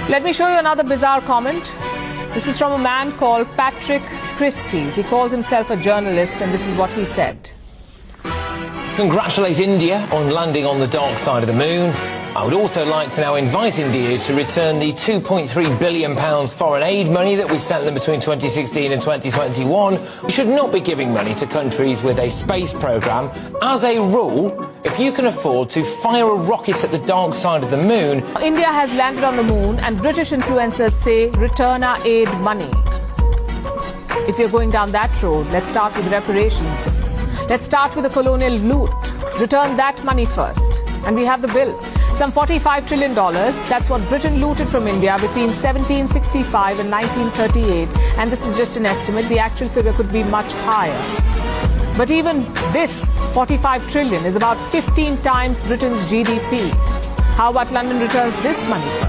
Let me show you another bizarre comment. This is from a man called Patrick Christys. He calls himself a journalist, and this is what he said. Congratulate India on landing on the dark side of the moon. I would also like to now invite India to return the £2.3 billion foreign aid money that we sent them between 2016 and 2021. We should not be giving money to countries with a space programme. As a rule, if you can afford to fire a rocket at the dark side of the moon... India has landed on the moon, and British influencers say return our aid money. If you're going down that road, let's start with reparations. Let's start with the colonial loot. Return that money first. And we have the bill. Some $45 trillion, that's what Britain looted from India between 1765 and 1938. And this is just an estimate. The actual figure could be much higher. But even this $45 trillion is about 15 times Britain's GDP. How about London returns this money first?